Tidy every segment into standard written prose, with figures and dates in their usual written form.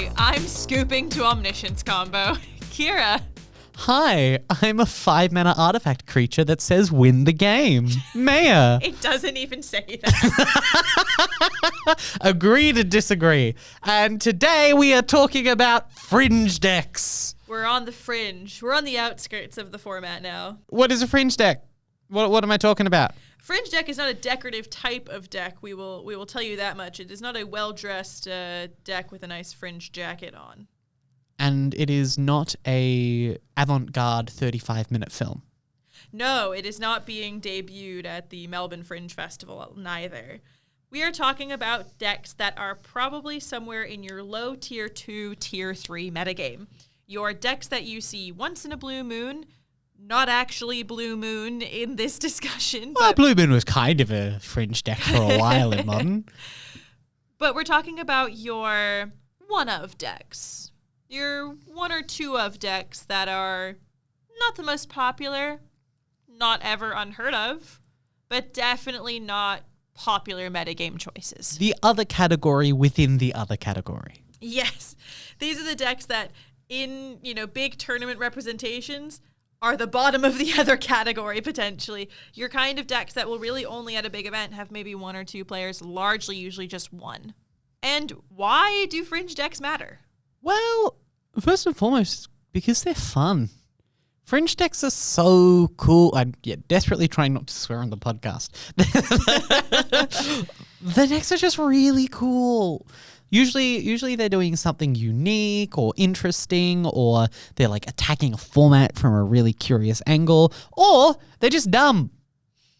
Hi, I'm Scooping to Omniscience combo. Kira. Hi, I'm a 5-mana artifact creature that says win the game. Maya. It doesn't even say that. Agree to disagree. And today we are talking about Fringe Decks. We're on the fringe. We're on the outskirts of the format now. What is a Fringe Deck? What am I talking about? Fringe deck is not a decorative type of deck. We will tell you that much. It is not a well-dressed deck with a nice fringe jacket on. And it is not a avant-garde 35-minute film. No, it is not being debuted at the Melbourne Fringe Festival neither. We are talking about decks that are probably somewhere in your low tier 2, tier 3 metagame. Your decks that you see once in a blue moon, not actually Blue Moon in this discussion. Well, Blue Moon was kind of a Fringe deck for a while in Modern. But we're talking about your one-of decks. Your one or two of decks that are not the most popular, not ever unheard of, but definitely not popular metagame choices. The other category within the other category. Yes. These are the decks that in, big tournament representations are the bottom of the other category, potentially. Your kind of decks that will really only at a big event have maybe one or two players, largely usually just one. And why do fringe decks matter? Well, first and foremost, because they're fun. Fringe decks are so cool. I'm desperately trying not to swear on the podcast. The decks are just really cool. Usually they're doing something unique or interesting, or they're like attacking a format from a really curious angle, or they're just dumb,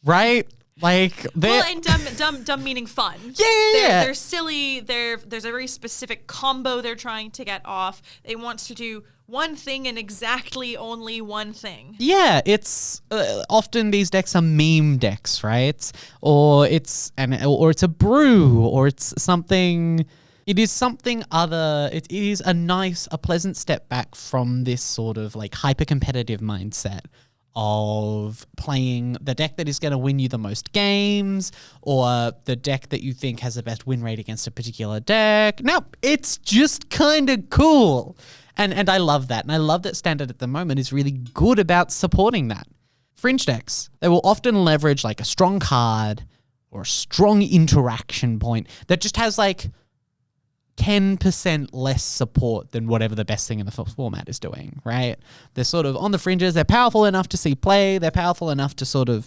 right? Like and dumb meaning fun. Yeah. They're silly. There's a very specific combo they're trying to get off. They want to do one thing and exactly only one thing. Yeah, it's often these decks are meme decks, right? Or it's a brew, or it's something. It is something other. It is a pleasant step back from this sort of like hyper competitive mindset of playing the deck that is going to win you the most games, or the deck that you think has the best win rate against a particular deck. No, it's just kind of cool. And I love that. And I love that Standard at the moment is really good about supporting that. Fringe decks, they will often leverage like a strong card or a strong interaction point that just has like 10% less support than whatever the best thing in the format is doing, right? They're sort of on the fringes. They're powerful enough to see play. They're powerful enough to sort of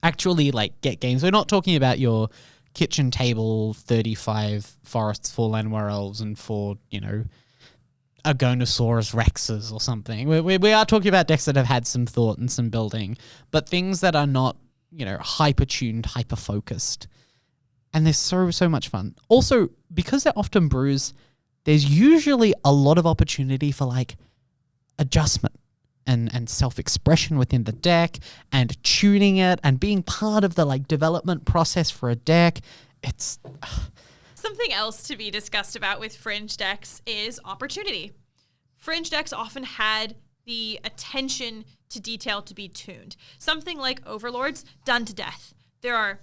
actually like get games. We're not talking about your kitchen table 35 forests, 4 land elves, and 4, Agonosaurus Rexes or something. We are talking about decks that have had some thought and some building, but things that are not, hyper-tuned, hyper-focused. And they're so much fun. Also, because they're often brews, there's usually a lot of opportunity for like adjustment and self-expression within the deck and tuning it and being part of the like development process for a deck. It's something else to be discussed about with fringe decks is opportunity. Fringe decks often had the attention to detail to be tuned. Something like Overlords, done to death. There are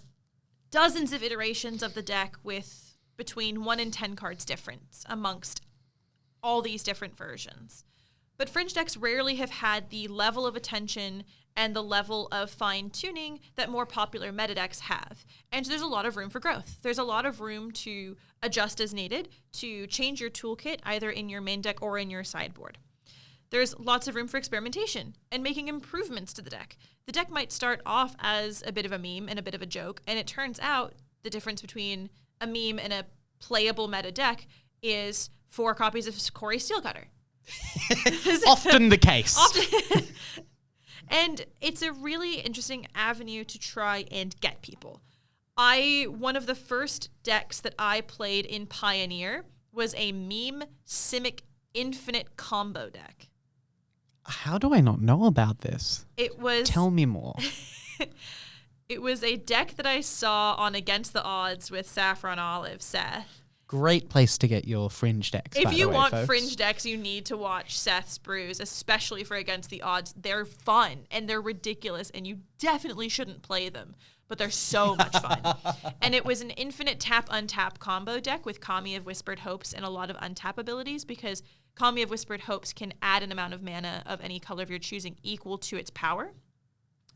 dozens of iterations of the deck with between 1 and 10 cards difference amongst all these different versions. But fringe decks rarely have had the level of attention and the level of fine-tuning that more popular meta decks have. And there's a lot of room for growth. There's a lot of room to adjust as needed, to change your toolkit either in your main deck or in your sideboard. There's lots of room for experimentation and making improvements to the deck. The deck might start off as a bit of a meme and a bit of a joke, and it turns out the difference between a meme and a playable meta deck is 4 copies of Corey Steelcutter. Often the case. And it's a really interesting avenue to try and get people. One of the first decks that I played in Pioneer was a meme Simic Infinite combo deck. How do I not know about this? Tell me more. It was a deck that I saw on Against the Odds with Saffron Olive Seth. Great place to get your Fringe decks. If you want folks. Fringe decks, you need to watch Seth's brews, especially for Against the Odds. They're fun and they're ridiculous, and you definitely shouldn't play them, but they're so much fun. And it was an infinite tap-untap combo deck with Kami of Whispered Hopes and a lot of untap abilities, because Kami of Whispered Hopes can add an amount of mana of any color of your choosing equal to its power.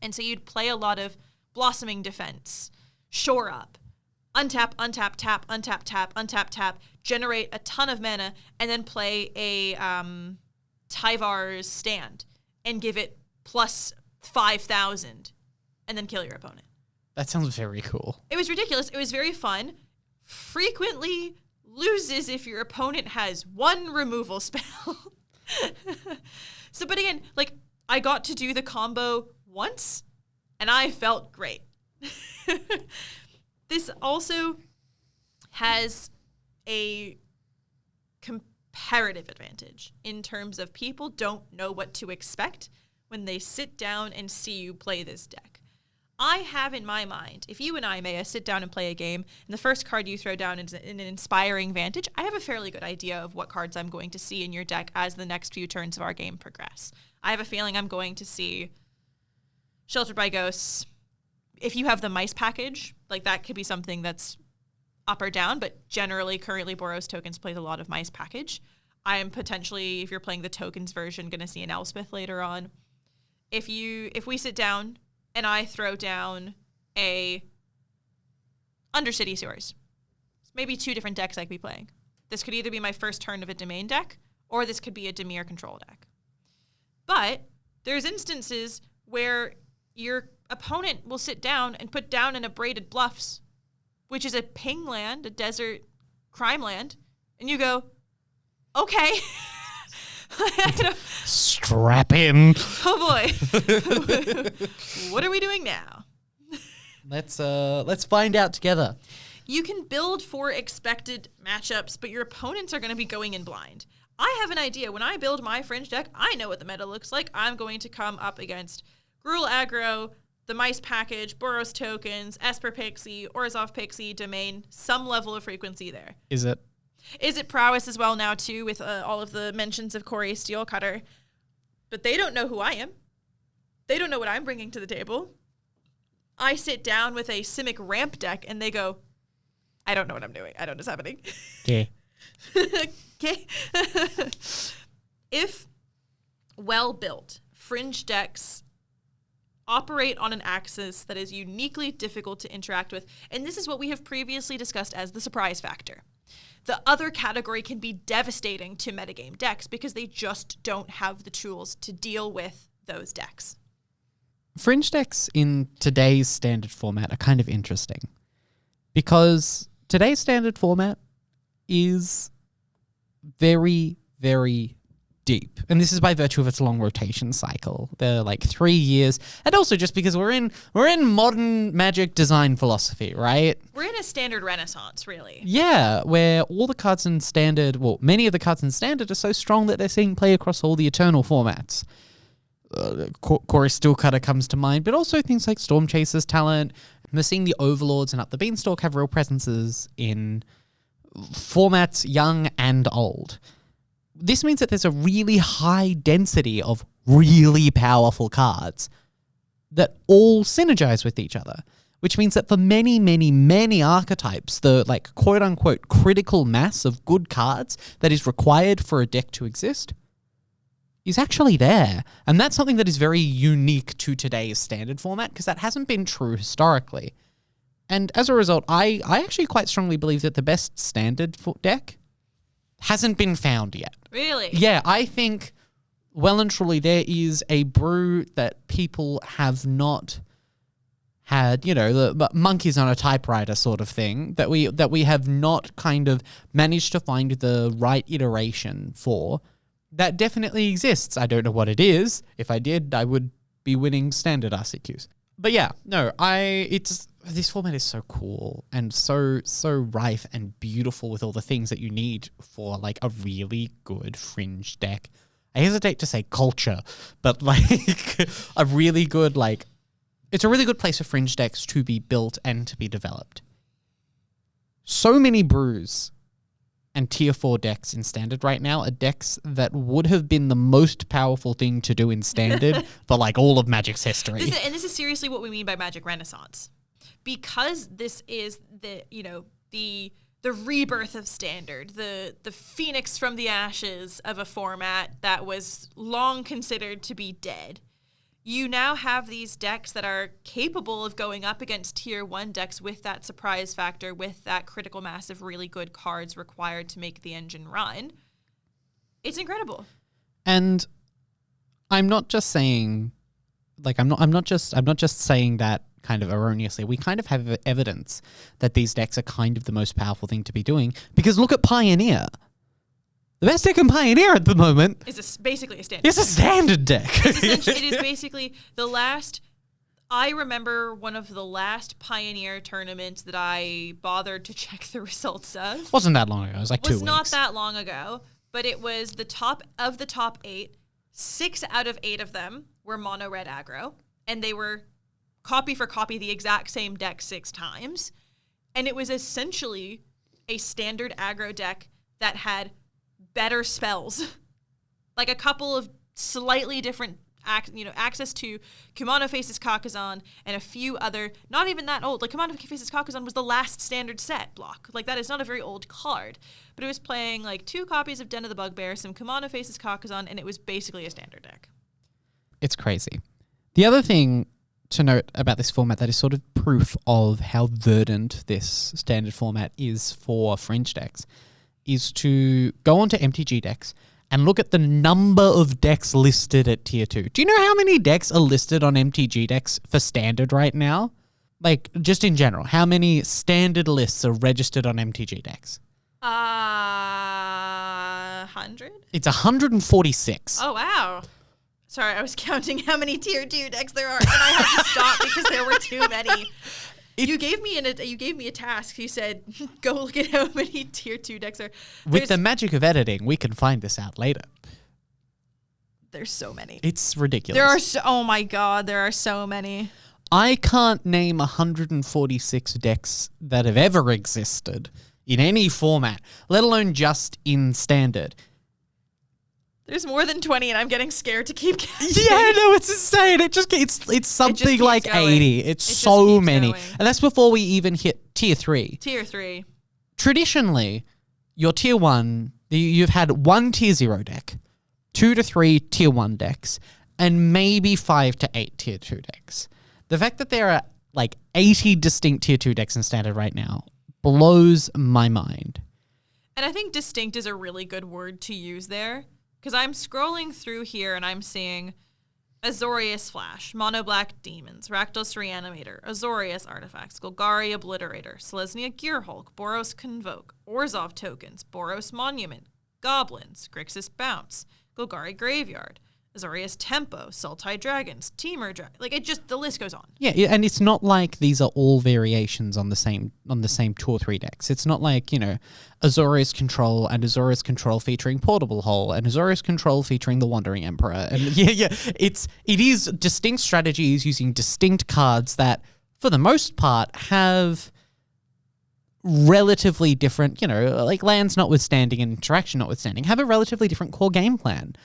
And so you'd play a lot of Blossoming Defense, Shore Up, untap, untap, tap, untap, tap, untap, tap, generate a ton of mana, and then play a Tyvar's Stand and give it plus 5,000 and then kill your opponent. That sounds very cool. It was ridiculous. It was very fun. Frequently loses if your opponent has one removal spell. So, but again, like, I got to do the combo once, and I felt great. This also has a comparative advantage in terms of people don't know what to expect when they sit down and see you play this deck. I have in my mind, if you and I, Maya, sit down and play a game, and the first card you throw down is an Inspiring Vantage, I have a fairly good idea of what cards I'm going to see in your deck as the next few turns of our game progress. I have a feeling I'm going to see Sheltered by Ghosts. If you have the Mice package, like, that could be something that's up or down, but generally, currently, Boros Tokens plays a lot of Mice package. I am potentially, if you're playing the Tokens version, going to see an Elspeth later on. If we sit down and I throw down a Undercity Sewers, maybe two different decks I could be playing. This could either be my first turn of a Domain deck, or this could be a Dimir control deck. But there's instances where your opponent will sit down and put down an Abraded Bluffs, which is a ping land, a desert crime land, and you go, okay. Strap in. Oh boy. What are we doing now? Let's find out together. You can build for expected matchups, but your opponents are going to be going in blind. I have an idea. When I build my Fringe deck, I know what the meta looks like. I'm going to come up against Gruul Aggro, the Mice package, Boros Tokens, Esper Pixie, Orzhov Pixie, Domain, some level of frequency there. Is it? Is it Prowess as well now, too, with all of the mentions of Corey Steelcutter? But they don't know who I am. They don't know what I'm bringing to the table. I sit down with a Simic ramp deck, and they go, I don't know what I'm doing. I don't know what's happening. Okay. Okay. If well-built, Fringe decks operate on an axis that is uniquely difficult to interact with, and this is what we have previously discussed as the surprise factor. The other category can be devastating to metagame decks because they just don't have the tools to deal with those decks. Fringe decks in today's standard format are kind of interesting because today's standard format is very, very deep. And this is by virtue of its long rotation cycle. They're like 3 years. And also just because we're in modern Magic design philosophy, right? We're in a standard renaissance, really. Yeah, where all the cards in standard, well, many of the cards in standard are so strong that they're seeing play across all the Eternal formats. Corey Steelcutter comes to mind, but also things like Storm Chaser's Talent. We're seeing the Overlords and Up the Beanstalk have real presences in formats young and old. This means that there's a really high density of really powerful cards that all synergize with each other, which means that for many, many, many archetypes, the like quote-unquote critical mass of good cards that is required for a deck to exist is actually there. And that's something that is very unique to today's standard format because that hasn't been true historically. And as a result, I actually quite strongly believe that the best standard deck hasn't been found yet. Really? Yeah, I think well and truly there is a brew that people have not had, you know, the monkeys on a typewriter sort of thing that we have not kind of managed to find the right iteration for. That definitely exists. I don't know what it is. If I did, I would be winning standard RCQs. But yeah, no, this format is so cool and so rife and beautiful with all the things that you need for like a really good Fringe deck. I hesitate to say culture, but like a really good, like, it's a really good place for Fringe decks to be built and to be developed. So many brews and tier 4 decks in Standard right now are decks that would have been the most powerful thing to do in Standard for like all of Magic's history. This is seriously what we mean by Magic Renaissance. Because this is the rebirth of Standard, the phoenix from the ashes of a format that was long considered to be dead. You now have these decks that are capable of going up against tier 1 decks with that surprise factor, with that critical mass of really good cards required to make the engine run. It's incredible. And I'm not just saying, like, I'm not just saying that kind of erroneously. We kind of have evidence that these decks are kind of the most powerful thing to be doing, because look at Pioneer. The best deck in Pioneer at the moment is basically a Standard. It's a Standard deck. It is basically the last. I remember one of the last Pioneer tournaments that I bothered to check the results of. Wasn't that long ago. It was like 2 weeks. Was not that long ago, but it was the top 8. 6 out of 8 of them were mono red aggro, and they were copy for copy the exact same deck 6 times, and it was essentially a Standard aggro deck that had better spells, like a couple of slightly different access to Kumano Faces Kakazan and a few other, not even that old. Like, Kumano Faces Kakazan was the last Standard set block. Like, that is not a very old card, but it was playing like 2 copies of Den of the Bugbear, some Kumano Faces Kakazan, and it was basically a Standard deck. It's crazy. The other thing to note about this format that is sort of proof of how verdant this Standard format is for Fringe decks is to go onto MTG Decks and look at the number of decks listed at tier 2. Do you know how many decks are listed on MTG Decks for Standard right now? Like, just in general, how many Standard lists are registered on MTG Decks? 100? It's 146. Oh, wow. Sorry, I was counting how many tier 2 decks there are, and I had to stop because there were too many. You gave me a task. You said, go look at how many tier 2 decks are. With the magic of editing, we can find this out later. There's so many. It's ridiculous. Oh my God, there are so many. I can't name 146 decks that have ever existed in any format, let alone just in Standard. There's more than 20, and I'm getting scared to keep counting. Yeah, no, it's insane. It's something like going. 80. It's so many. Going. And that's before we even hit tier 3. Tier 3. Traditionally, your tier 1, you've had 1 tier 0 deck, 2 to 3 tier 1 decks, and maybe 5 to 8 tier 2 decks. The fact that there are like 80 distinct tier 2 decks in Standard right now blows my mind. And I think distinct is a really good word to use there. Because I'm scrolling through here and I'm seeing Azorius Flash, Mono Black Demons, Rakdos Reanimator, Azorius Artifacts, Golgari Obliterator, Selesnya Gearhulk, Boros Convoke, Orzhov Tokens, Boros Monument, Goblins, Grixis Bounce, Golgari Graveyard, Azorius Tempo, Sultai Dragons, Temur Dragon. Like, it just, the list goes on. Yeah, and it's not like these are all variations on the same 2 or 3 decks. It's not like, Azorius Control and Azorius Control featuring Portable Hole and Azorius Control featuring the Wandering Emperor. And it is distinct strategies using distinct cards that, for the most part, have relatively different, like lands notwithstanding and interaction notwithstanding, have a relatively different core game plan,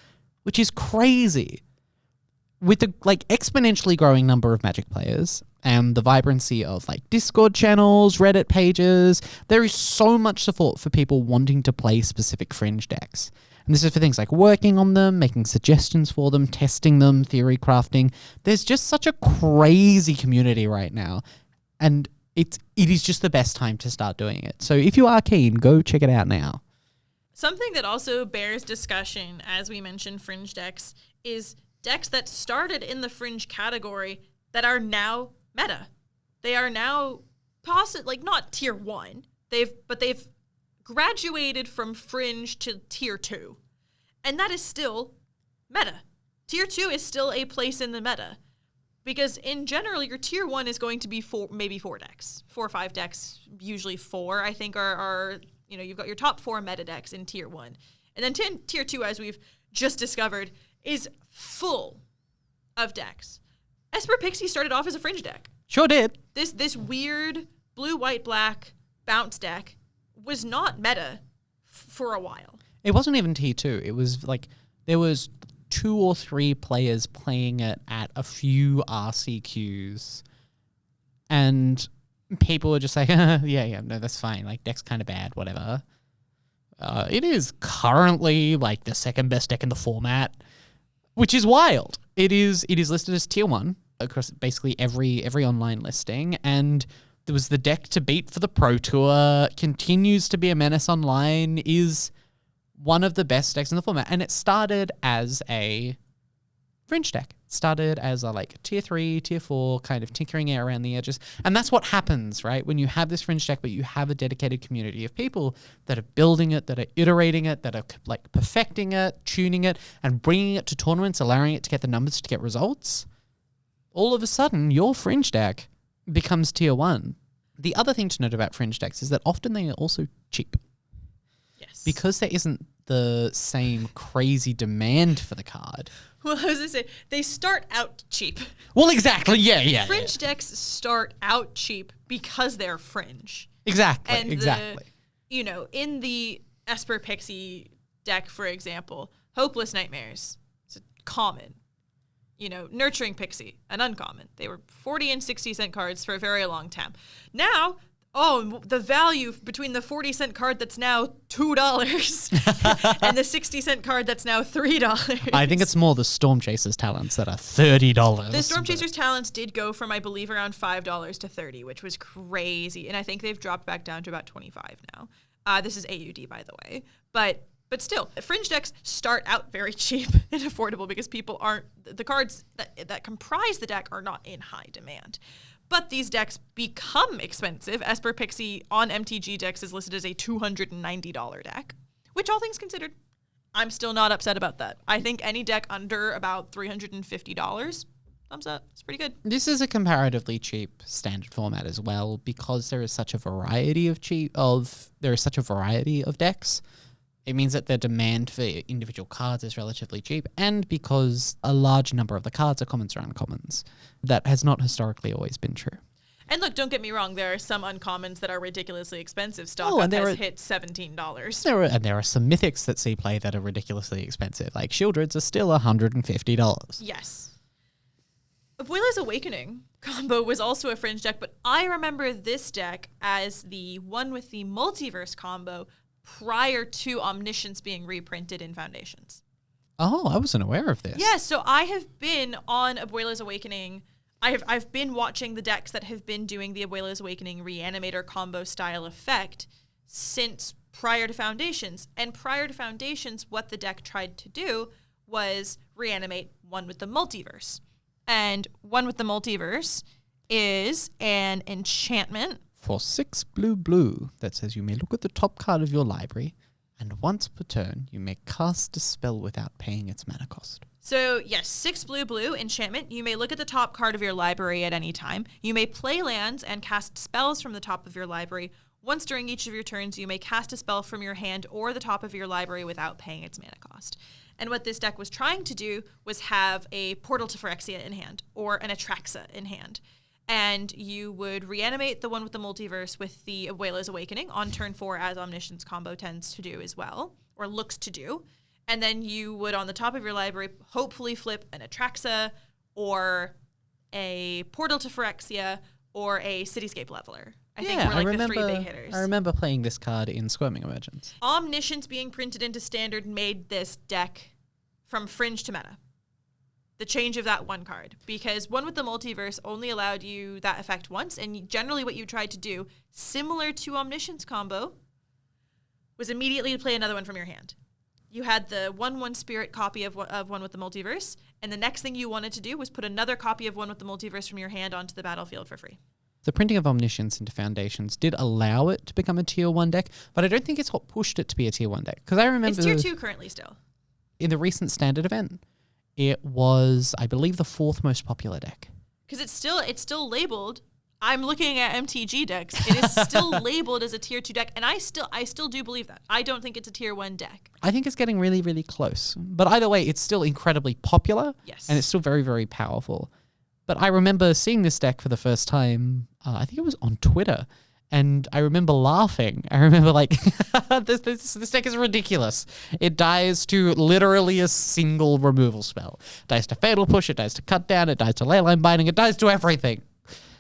which is crazy. With the exponentially growing number of Magic players and the vibrancy of Discord channels, Reddit pages, there is so much support for people wanting to play specific Fringe decks. And this is for things like working on them, making suggestions for them, testing them, theory crafting. There's just such a crazy community right now. And it is just the best time to start doing it. So if you are keen, go check it out now. Something that also bears discussion, as we mentioned Fringe decks, is decks that started in the Fringe category that are now meta. They are now not tier 1. They've graduated from Fringe to tier 2. And that is still meta. Tier 2 is still a place in the meta. Because in general, your tier 1 is going to be maybe 4 decks. 4 or 5 decks, usually 4, I think are you've got your top 4 meta decks in tier 1. And then tier 2, as we've just discovered, is full of decks. Esper Pixie started off as a Fringe deck. Sure did. This weird blue, white, black bounce deck was not meta for a while. It wasn't even tier 2. It was like there was 2 or 3 players playing it at a few RCQs, and people were just like, yeah, no, that's fine. Like, deck's kind of bad, whatever. It is currently like the second best deck in the format, which is wild. It is listed as tier 1 across basically every online listing, and there was the deck to beat for the Pro Tour, continues to be a menace online, is one of the best decks in the format. And it started as a Fringe deck. It started as a like tier 3, tier 4, kind of tinkering it around the edges. And that's what happens, right? When you have this Fringe deck, but you have a dedicated community of people that are building it, that are iterating it, that are like perfecting it, tuning it, and bringing it to tournaments, allowing it to get the numbers to get results. All of a sudden, your Fringe deck becomes tier 1. The other thing to note about Fringe decks is that often they are also cheap. Yes. Because there isn't the same crazy demand for the card. Well, I was going to say, they start out cheap. Well, exactly. Yeah. Fringe decks start out cheap because they're Fringe. Exactly. And exactly. In the Esper Pixie deck, for example, Hopeless Nightmares, it's a common. Nurturing Pixie, an uncommon. They were 40 and 60 cent cards for a very long time. Now, the value between the 40-cent card that's now $2 and the 60-cent card that's now $3. I think it's more the Storm Chasers talents that are $30. The Storm Chasers talents did go from, I believe, around $5 to $30, which was crazy. And I think they've dropped back down to about $25 now. This is AUD, by the way. But still, Fringe decks start out very cheap and affordable because the cards that comprise the deck are not in high demand. But these decks become expensive. Esper Pixie on MTG decks is listed as a $290 deck, which, all things considered, I'm still not upset about that. I think any deck under about $350, thumbs up. It's pretty good. This is a comparatively cheap standard format as well, because there is such a variety of decks. It means that the demand for individual cards is relatively cheap, and because a large number of the cards are commons or uncommons. That has not historically always been true. And look, don't get me wrong, there are some uncommons that are ridiculously expensive. Stock up has hit $17. There are some mythics that see play that are ridiculously expensive. Like Shieldreds are still $150. Yes. Abuela's Awakening combo was also a Fringe deck, but I remember this deck as the one with the multiverse combo prior to Omniscience being reprinted in Foundations. Oh, I wasn't aware of this. Yeah, so I have been on Abuela's Awakening. I've been watching the decks that have been doing the Abuela's Awakening Reanimator combo style effect since prior to Foundations. And prior to Foundations, what the deck tried to do was reanimate One with the Multiverse. And One with the Multiverse is an enchantment. For 6 blue that says you may look at the top card of your library, and once per turn, you may cast a spell without paying its mana cost. So, yes, 6 blue enchantment. You may look at the top card of your library at any time. You may play lands and cast spells from the top of your library. Once during each of your turns, you may cast a spell from your hand or the top of your library without paying its mana cost. And what this deck was trying to do was have a Portal to Phyrexia in hand, or an Atraxa in hand. And you would reanimate the One with the Multiverse with the Abuela's Awakening on turn 4, as Omniscience combo tends to do as well, or looks to do. And then you would, on the top of your library, hopefully flip an Atraxa, or a Portal to Phyrexia, or a Cityscape Leveler. I think were like the 3 big hitters. I remember playing this card in Squirming Emergence. Omniscience being printed into Standard made this deck from Fringe to meta. The change of that one card, because One with the Multiverse only allowed you that effect once, and generally what you tried to do, similar to Omniscience combo, was immediately to play another one from your hand. You had the 1/1 spirit copy of One with the Multiverse, and the next thing you wanted to do was put another copy of One with the Multiverse from your hand onto the battlefield for free. The printing of Omniscience into Foundations did allow it to become a tier 1 deck, but I don't think it's what pushed it to be a tier 1 deck. Because I remember it's tier 2 currently still. In the recent Standard event, it was, I believe, the 4th most popular deck. Because it's still labeled. I'm looking at MTG decks. It is still labeled as a tier 2 deck, and I still do believe that. I don't think it's a tier 1 deck. I think it's getting really, really close. But either way, it's still incredibly popular. Yes. And it's still very, very powerful. But I remember seeing this deck for the first time, I think it was on Twitter, And I remember laughing. I remember like, this deck is ridiculous. It dies to literally a single removal spell. It dies to Fatal Push, it dies to Cut Down, it dies to Leyline Binding, it dies to everything.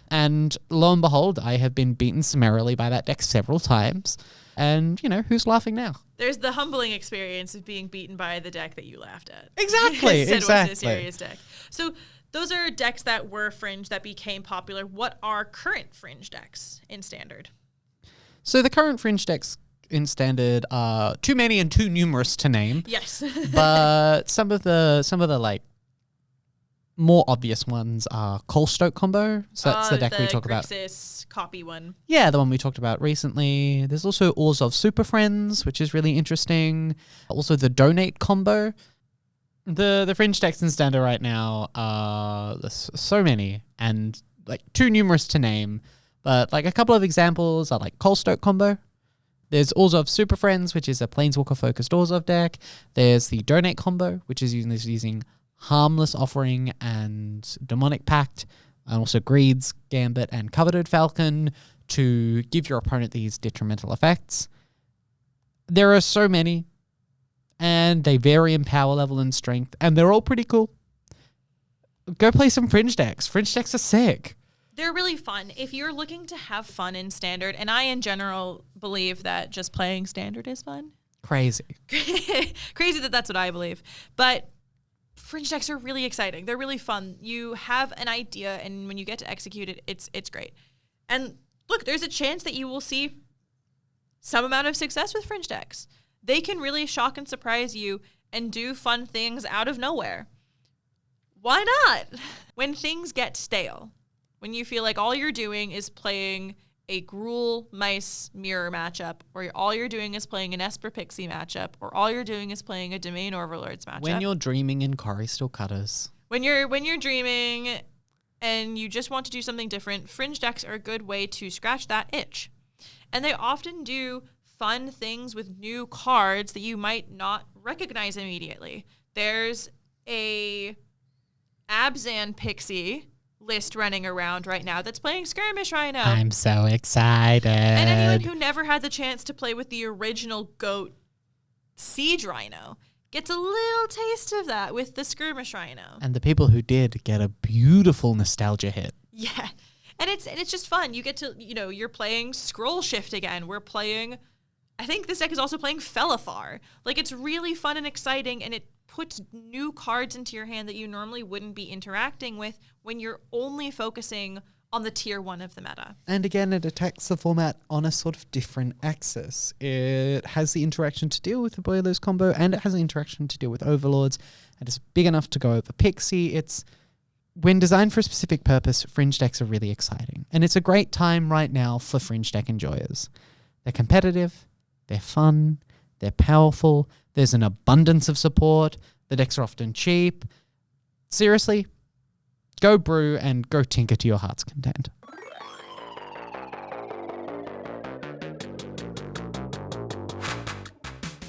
And lo and behold, I have been beaten summarily by that deck several times. And, who's laughing now? There's the humbling experience of being beaten by the deck that you laughed at. Exactly, Said exactly. was a serious deck. So those are decks that were Fringe that became popular. What are current Fringe decks in Standard? So the current Fringe decks in Standard are too many and too numerous to name. Yes. But some of the like more obvious ones are Colstoke combo. So that's the deck we talk about. Grixis copy one. Yeah, the one we talked about recently. There's also Orzhov Super Friends, which is really interesting. Also the Donate combo. The Fringe decks in Standard right now are so many and like too numerous to name. But like a couple of examples are like Colstoke combo. There's Orzhov Super Friends, which is a Planeswalker-focused Orzhov deck. There's the Donate combo, which is using Harmless Offering and Demonic Pact, and also Greed's Gambit and Coveted Falcon to give your opponent these detrimental effects. There are so many, and they vary in power level and strength, and they're all pretty cool. Go play some Fringe decks. Fringe decks are sick. They're really fun. If you're looking to have fun in Standard, and I in general believe that just playing Standard is fun. Crazy. Crazy that that's what I believe. But Fringe decks are really exciting. They're really fun. You have an idea, and when you get to execute it, it's great. And look, there's a chance that you will see some amount of success with Fringe decks. They can really shock and surprise you and do fun things out of nowhere. Why not? When things get stale, when you feel like all you're doing is playing a Gruul Mice Mirror matchup, or all you're doing is playing an Esper Pixie matchup, or all you're doing is playing a Domain Overlords matchup. When you're dreaming in Corey Still Cutters. When you're dreaming and you just want to do something different, Fringe decks are a good way to scratch that itch. And they often do fun things with new cards that you might not recognize immediately. There's a Abzan Pixie list running around right now that's playing Skirmish Rhino. I'm so excited. And anyone who never had the chance to play with the original GOAT Siege Rhino gets a little taste of that with the Skirmish Rhino. And the people who did get a beautiful nostalgia hit. Yeah. And it's just fun. You get to, you're playing Scroll Shift again. We're playing, I think this deck is also playing Felafar. Like, it's really fun and exciting, and it puts new cards into your hand that you normally wouldn't be interacting with when you're only focusing on the tier 1 of the meta. And again, it attacks the format on a sort of different axis. It has the interaction to deal with the Boilers combo, and it has the interaction to deal with Overlords, and it's big enough to go over Pixie. It's, when designed for a specific purpose, Fringe decks are really exciting. And it's a great time right now for Fringe deck enjoyers. They're competitive, they're fun, they're powerful, there's an abundance of support, the decks are often cheap. Seriously, go brew and go tinker to your heart's content.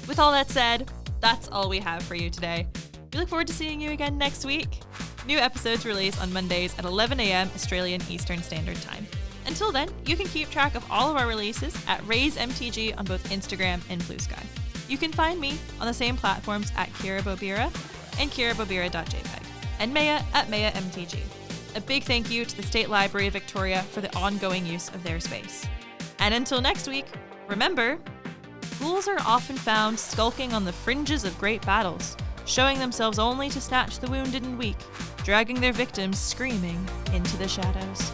With all that said, that's all we have for you today. We look forward to seeing you again next week. New episodes release on Mondays at 11 a.m. Australian Eastern Standard Time. Until then, you can keep track of all of our releases at Raise MTG on both Instagram and Blue Sky. You can find me on the same platforms at Kira Bobira and kirabobira.jpg, and Maya at Maya MTG. A big thank you to the State Library of Victoria for the ongoing use of their space. And until next week, remember, fools are often found skulking on the fringes of great battles, showing themselves only to snatch the wounded and weak, dragging their victims screaming into the shadows.